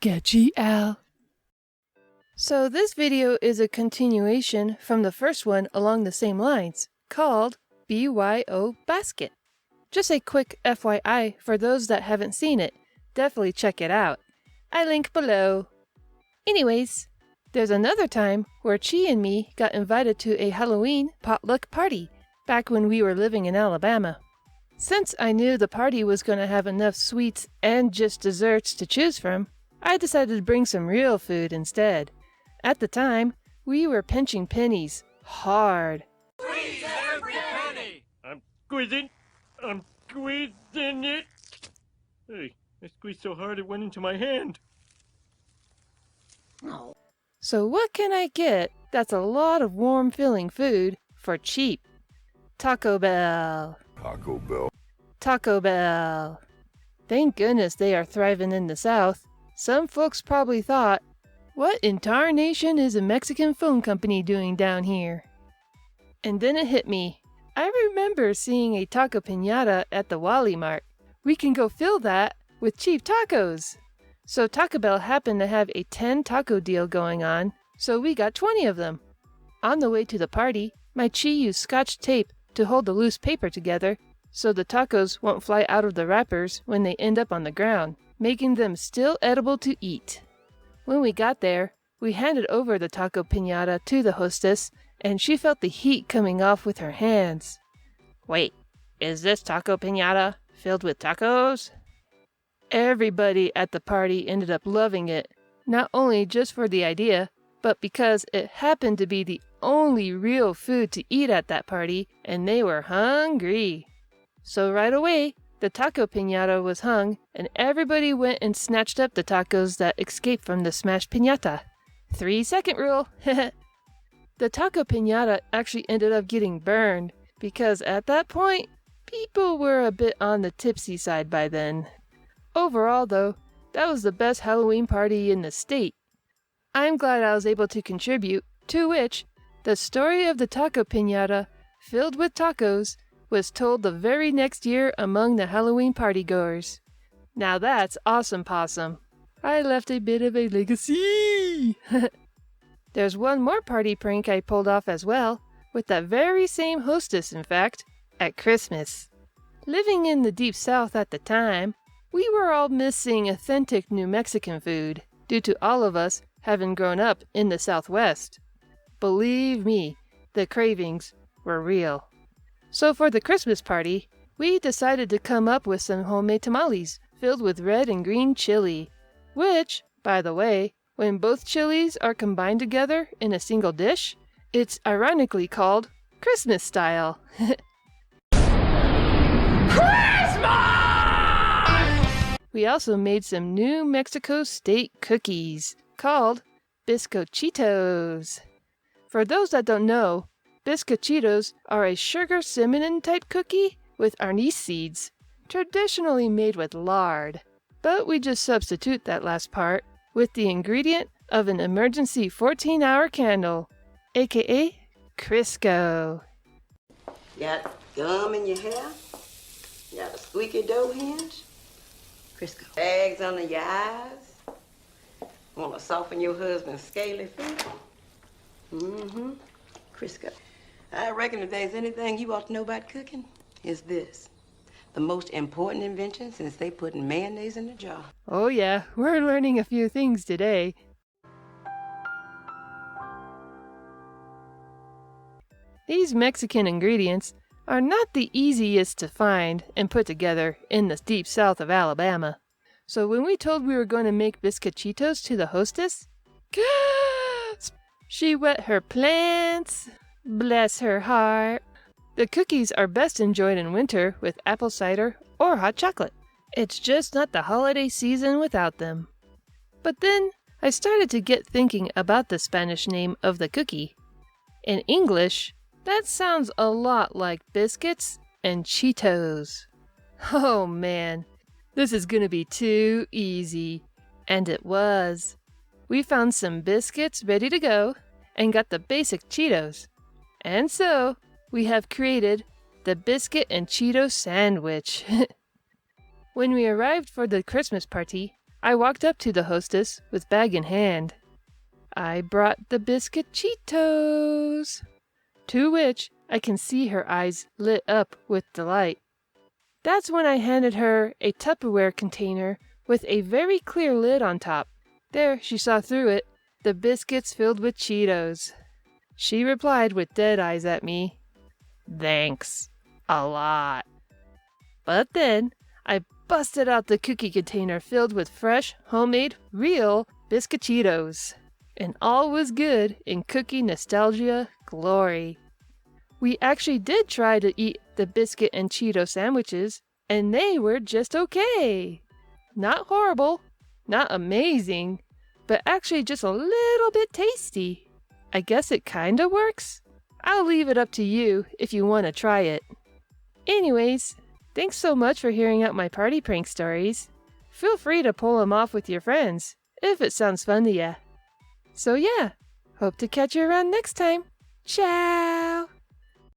Sketchy Al. So this video is a continuation from the first one along the same lines, called BYO Basket. Just a quick FYI for those that haven't seen it, definitely check it out. I link below. Anyways, there's another time where Chi and me got invited to a Halloween potluck party back when we were living in Alabama. Since I knew the party was going to have enough sweets and just desserts to choose from, I decided to bring some real food instead. At the time, we were pinching pennies hard. Squeeze every penny! I'm squeezing it. Hey, I squeezed so hard it went into my hand. So what can I get that's a lot of warm-filling food for cheap? Taco Bell. Taco Bell. Taco Bell. Thank goodness they are thriving in the South. Some folks probably thought, what in tarnation is a Mexican phone company doing down here? And then it hit me. I remember seeing a taco piñata at the Wally Mart. We can go fill that with cheap tacos. So Taco Bell happened to have a 10 taco deal going on, so we got 20 of them. On the way to the party, my Chi used Scotch tape to hold the loose paper together so the tacos won't fly out of the wrappers when they end up on the ground, making them still edible to eat. When we got there, we handed over the taco piñata to the hostess, and she felt the heat coming off with her hands. Wait, is this taco piñata filled with tacos? Everybody at the party ended up loving it, not only just for the idea, but because it happened to be the only real food to eat at that party, and they were hungry. So right away, the taco piñata was hung, and everybody went and snatched up the tacos that escaped from the smashed piñata. 3-second rule. The taco piñata actually ended up getting burned, because at that point, people were a bit on the tipsy side by then. Overall, though, that was the best Halloween party in the state. I'm glad I was able to contribute, to which, the story of the taco piñata, filled with tacos, was told the very next year among the Halloween partygoers. Now that's awesome possum. I left a bit of a legacy. There's one more party prank I pulled off as well, with that very same hostess in fact, at Christmas. Living in the deep south at the time, we were all missing authentic New Mexican food, due to all of us having grown up in the Southwest. Believe me, the cravings were real. So for the Christmas party, we decided to come up with some homemade tamales filled with red and green chili, which, by the way, when both chilies are combined together in a single dish, it's ironically called Christmas style. We also made some New Mexico State cookies called Bizcochitos. For those that don't know, Bizcochitos are a sugar cinnamon type cookie with anise seeds, traditionally made with lard. But we just substitute that last part with the ingredient of an emergency 14-hour candle, aka Crisco. Got gum in your hair? Got a squeaky door hinge? Crisco. Bags under your eyes? Want to soften your husband's scaly feet? Crisco. I reckon if there's anything you ought to know about cooking, it's this. The most important invention since they put mayonnaise in the jar. Oh yeah, we're learning a few things today. These Mexican ingredients are not the easiest to find and put together in the deep south of Alabama. So when we told we were going to make bizcochitos to the hostess, gasp! She wet her plants. Bless her heart. The cookies are best enjoyed in winter with apple cider or hot chocolate. It's just not the holiday season without them. But then I started to get thinking about the Spanish name of the cookie. In English, that sounds a lot like biscuits and Cheetos. Oh man, this is gonna be too easy. And it was. We found some biscuits ready to go and got the basic Cheetos. And so, we have created the biscuit and Cheeto sandwich. When we arrived for the Christmas party, I walked up to the hostess with bag in hand. I brought the biscuit Cheetos, to which I can see her eyes lit up with delight. That's when I handed her a Tupperware container with a very clear lid on top. There, she saw through it, the biscuits filled with Cheetos. She replied with dead eyes at me, "Thanks, a lot." But then, I busted out the cookie container filled with fresh, homemade, real biscuit Cheetos. And all was good in cookie nostalgia glory. We actually did try to eat the biscuit and Cheeto sandwiches, and they were just okay. Not horrible, not amazing, but actually just a little bit tasty. I guess it kinda works. I'll leave it up to you if you want to try it. Anyways, thanks so much for hearing out my party prank stories. Feel free to pull them off with your friends, if it sounds fun to ya. So yeah, hope to catch you around next time. Ciao!